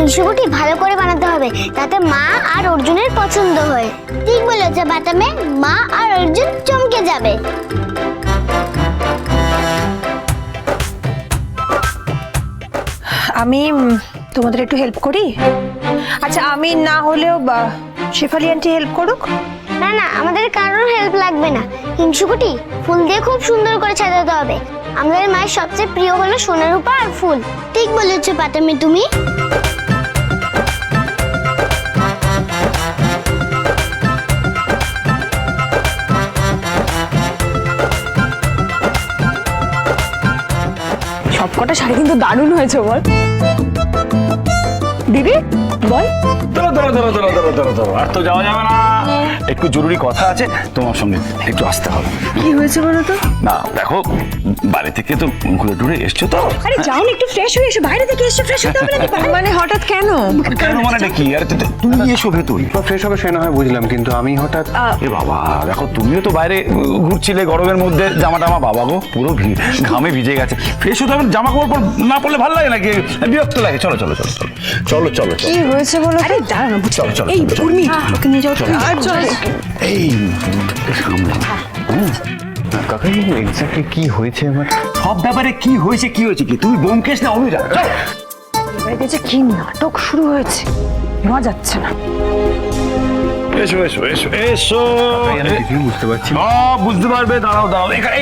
হিংসুকুটি ভালো করে বানাতে হবে, তাতে মা আর অর্জুনের পছন্দ হয়। ঠিক বলেছে বাটামে, মা আর অর্জুন চমকে যাবে। আমি তোমাদের একটু হেল্প করি? আচ্ছা, আমি না হলেও শেফালি আন্টি হেল্প করুক। না না, আমাদের কারোর হেল্প লাগবে না। হিংসুকুটি ফুল দিয়ে খুব সুন্দর করে সাজাতে হবে। আমাদের মায়ের সবচেয়ে প্রিয় হলো সোনার রূপা আর ফুল। ঠিক বলেছো বাটামে তুমি। সবকটা শাড়ি কিন্তু দারুণ হয়েছে বল দিদি, বল। ধরো ধরো ধরো ধরো ধরো ধরো ধরো, আর তো যাওয়া যাবে না, একটু জরুরি কথা আছে তোমার সঙ্গে, একটু আসতে হবে। কি হয়েছে বলো তো? না দেখো, বাড়ি থেকে তো ঘুরে টুরে এসছো তো। আরে যাও না, একটু ফ্রেশ হয়ে এসো, বাইরে থেকে এসে ফ্রেশ হতে হবে নাকি? মানে হঠাৎ কেন? কেন মানে কি? আরে তুমি এসো ভেতরে। ফ্রেশ হবে সে না হয় বুঝলাম, কিন্তু আমি হঠাৎ এ বাবা, দেখো তুমিও তো বাইরে ঘুরছিলে গরমের মধ্যে, জামা টামা বাবা গো পুরো ঘামে ভিজে গেছে। ফ্রেশ হতে হবে, জামা কাপড় না পরলে ভালো লাগে নাকি? বিরক্ত লাগে। চলো চলো চলো চলো চলো চলো। কি হয়েছে বলো? আরে দাঁড়া না, চলো চলো। এই উর্মি, ওকে নিয়ে যাও। আর চল। এই সামনে কাকা এক্স্যাক্টলি কি হয়েছে আমার? সব ব্যাপারে কি হয়েছে কি তুমি ব্যোমকেশ না অমিরা? এবারে যে কি নাটক শুরু হয়েছে, নেওয়া যাচ্ছে না। এসো এসো এসো এসো। আমি কিছুই বুঝতে পারছি না। বুঝতে পারবে, দাঁড়াও দাঁড়াও এখানে।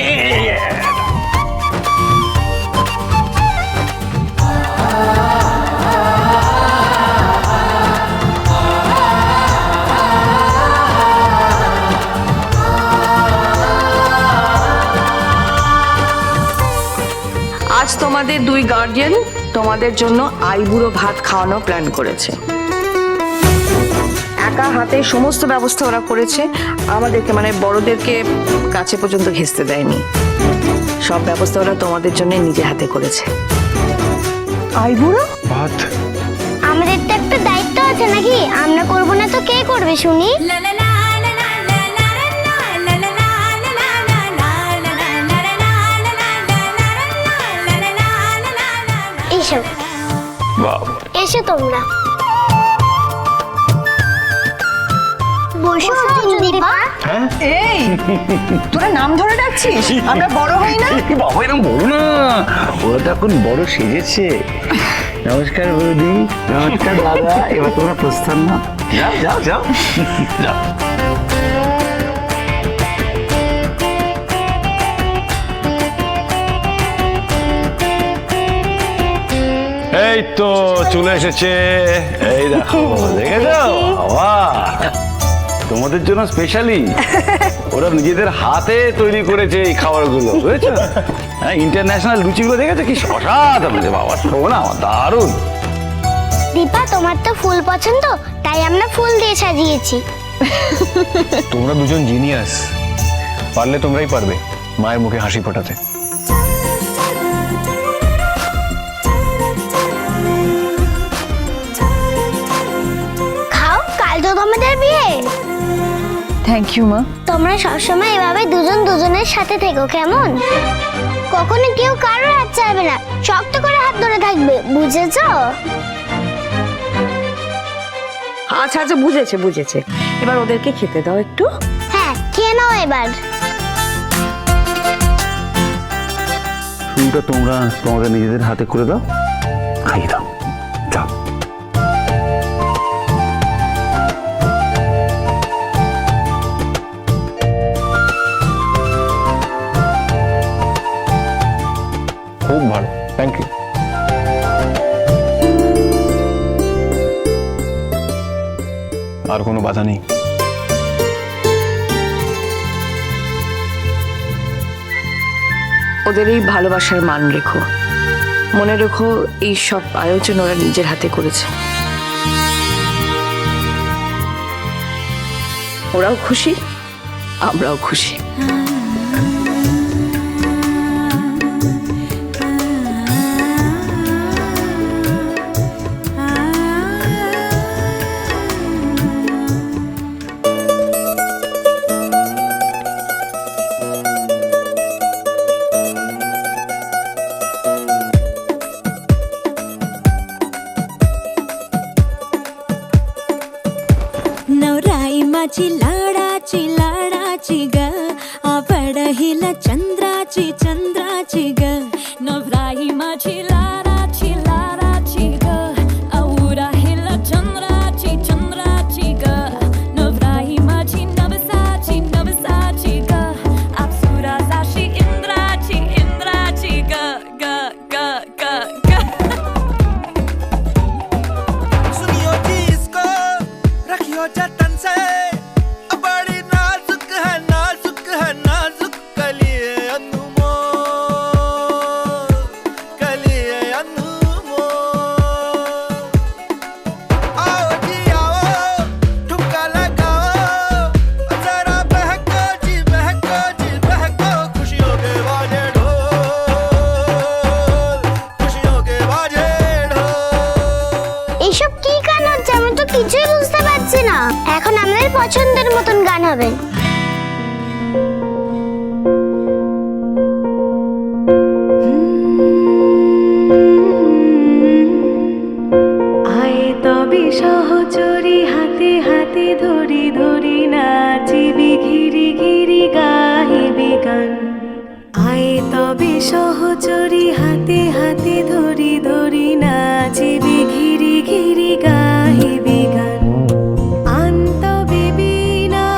আজ তোমাদের দুই গার্জিয়ান তোমাদের জন্য আইবুড়ো ভাত খাওয়ানো প্ল্যান করেছে। একা হাতে সমস্ত ব্যবস্থা ওরা করেছে, আমাদেরকে মানে বড়দেরকে কাছে পর্যন্ত ঘেঁচতে দেয়নি। সব ব্যবস্থা ওরা তোমাদের জন্য নিজে হাতে করেছে। আইবুড়ো ভাত? আমাদের তো একটা দায়িত্ব আছে নাকি? আমরা করব না তো কে করবে শুনি? এসো এসো তোমরা বসো দীপা। এই তোরা নাম ধরে ডাকছিস? আমরা বড় হই না? বাবা এরকম বলো না, ওরা তো এখন বড় সেজেছে। নমস্কার বৌদি, নমস্কার দাদা, এবার তোমরা প্রস্থান না। যাও যাও যাও যাও। এই তো চলে এসেছে, এই দেখো, দেখেছো বাবা, তোমাদের জন্য স্পেশালি ওরা নিজেদের হাতে তৈরি করেছে এই খাবারগুলো, বুঝেছো? হ্যাঁ, ইন্টারন্যাশনাল রুচিগুলো দেখেছো কি অসাধারণ বাবা, শোনা দারুণ। দীপা তোমার তো ফুল পছন্দ, তাই আমরা ফুল দিয়ে সাজিয়েছি। তোমরা দুজন জিনিয়াস, পারলে তোমরাই পারবে মায়ের মুখে হাসি ফোটাতে। খাও, কাল তো তোমাদের বিয়ে। থ্যাংক ইউ মা। তোমরা সবসময় এভাবে দুজন দুজনের সাথে থেকো কেমন? কখনো কেউ কারোর হাত ছাড়বে না, শক্ত করে হাত ধরে থাকবে, বুঝেছো? আচ্ছা আচ্ছা, বুঝেছে বুঝেছে, এবার ওদেরকে খেতে দাও একটু। হ্যাঁ, খেয়ে নাও এবার। শুরুটা তোমরা তোমাদের নিজেদের হাতে করে দাও, খাইয়ে দাও, যাও। খুব ভালো, থ্যাংক ইউ। আর কোনো বাধা নেই? ওদের এই ভালোবাসার মান রেখো, মনে রেখো এই সব আয়োজন ওরা নিজের হাতে করেছে। ওরাও খুশি, আমরাও খুশি। माझी लाडाची लाडाची ग आवडहिला चंद्राची चंद्राची ग नवराई माझी लाडाची लाडाची ग आवडहिला चंद्राची चंद्राची ग नवराई माझी नवसाची नवसाची ग अप्सरासाची इंद्राची इंद्राची ग ग ग ग ग सुनियो जी इसको रखियो जतन से बड़ी नाजुक है नाजुक कलिए अनमोल कलिए अनमोल आओ जी आओ ठुमका लगाओ जरा बहको खुशियों के बाजे ढोल खुशियों के बाजे ढोल এইসব কি গান হচ্ছে আমি তো কিছুই বুঝতে পারছি না। এখন আমাদের পছন্দের মতন গান হবে। আয় তবে সহচরী হাতে হাতে ধরি ধরি নাচিবি ঘিরি ঘিরি গাহিবি গান আয় তবে সহচরী হাতে হাতে ধরি ধরি নাচিবি ঘিরি ঘিরি গাহিবি গান আন্ত বেবিনা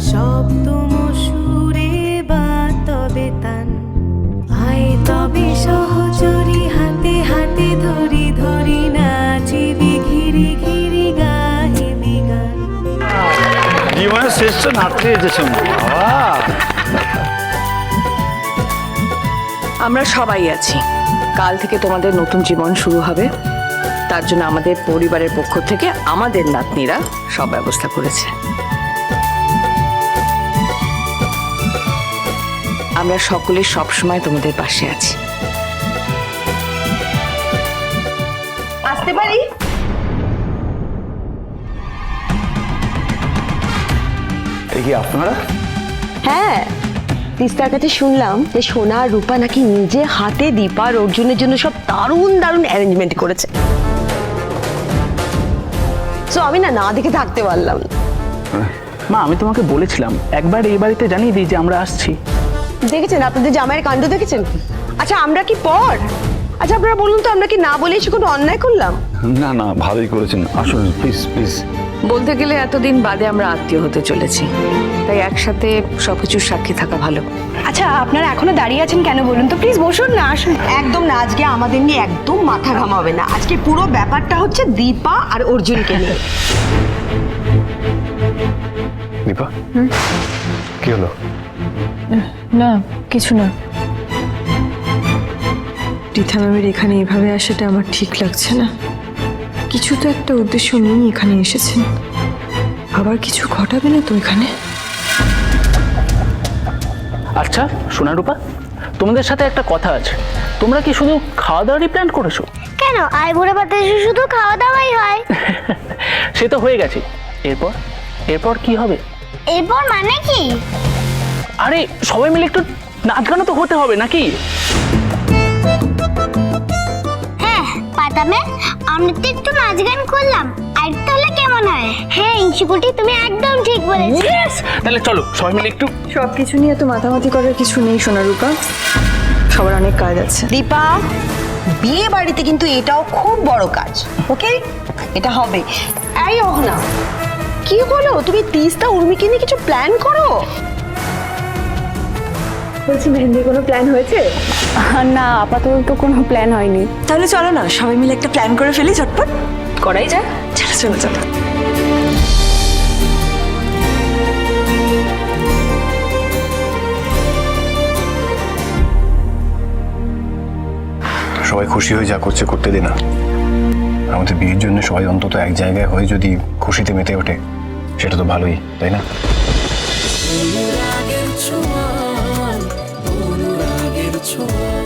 সপ্তম সুরে বা তবে তান আয় তবে সহচরী হাতে হাতে ধরি ধরি নাচিবি ঘিরি ঘিরি গাহিবি গান জীবনের শ্রেষ্ঠ নাটকে এসেছে বাবা। আমরা সবাই আছি। কাল থেকে তোমাদের নতুন জীবন শুরু হবে, তার জন্য আমাদের পরিবারের পক্ষ থেকে আমাদের নাতনিরা সব ব্যবস্থা করেছে। আমরা সকলে সব সময় তোমাদের পাশে আছি। আসতে পারি? এই কি আপনারা? হ্যাঁ, তিস্তার কাছে শুনলাম যে সোনা আর রূপা নাকি নিজে হাতে দীপার অর্জুনের জন্য সব দারুণ দারুণ অ্যারেঞ্জমেন্ট করেছে। তো আমি না দেখে থাকতে পারলাম না। মা আমি তোমাকে বলেছিলাম একবার এই বাড়িতে জানিয়ে দিই যে আমরা আসছি। দেখেছেন আপনাদের জামাইয়ের কাণ্ড দেখেছেন? আচ্ছা আমরা কি পর? আচ্ছা আপনারা বলুন তো, আমরা কি না বলে এসে কোনো অন্যায় করলাম? না না, ভালোই করেছেন, আসুন প্লিজ প্লিজ। বলতে গেলে এতদিন বাদে আমরা আত্মীয় হতে চলেছি, তাই একসাথে সবকিছুর সাক্ষী থাকা ভালো। আচ্ছা আপনারা এখনো দাঁড়িয়ে আছেন কেন বলুন তো, প্লিজ বসুন না, আসুন। একদম না, আজকে আমাদের নিয়ে একদম মাথা ঘামাবে না। আজকে পুরো ব্যাপারটা হচ্ছে দীপা আর অর্জুনকে নিয়ে। দীপা কি হলো? না কিছু না। পৃথা ম্যামের এখানে এভাবে আসাটা আমার ঠিক লাগছে না। কিছু তো একটা উদ্দেশ্য নিয়েই এখানে এসেছেন। আবার কিছু ঘটাবে না তো এখানে? আচ্ছা সোনারূপা, তোমাদের সাথে একটা কথা আছে। তোমরা কি শুধু খাওয়া দাওয়ারই প্ল্যান করেছো? কেন আই বুড়ে পাতে শুধু খাওয়া দাওয়াই হয়? সে তো হয়ে গেছে, এরপর এরপর কি হবে? এরপর মানে কি? আরে সবাই মিলে একটু নাচ গানও তো হতে হবে নাকি? হ্যাঁ পাতামে, আমরা তো একটু নাচ গান করলাম, আর তাহলে কেমন হয়? হ্যাঁ ইঞ্চুকুটি, তুমি একদম ঠিক বলেছো। তাহলে চলো সবাই মিলে একটু। সবকিছু নিয়ে তো মাতামাতি করার কিছু নেই সোনারূপা, সবার অনেক কাজ আছে। দীপা, বিয়ে বাড়িতে কিন্তু এটাও খুব বড় কাজ, ওকে? এটা হবে। এই অহনা, কি বলো তুমি? তিস্তা উর্মিকে নিয়ে কিছু প্ল্যান করো? বলছি মেহেন্দির কোনো প্ল্যান হয়েছে? না, আপাতত তো কোনো প্ল্যান হয়নি। তাহলে চলো না সবাই মিলে একটা প্ল্যান করে ফেলি, ঝটপট করাই যায়। চলো চলো চলো। সবাই খুশি হয়ে যা করছে করতে দে না। আমাদের বিয়ের জন্য সবাই অন্তত এক জায়গায় হয়ে যদি খুশিতে মেতে ওঠে সেটা তো ভালোই, তাই না? অনুরাগের ছোঁয়া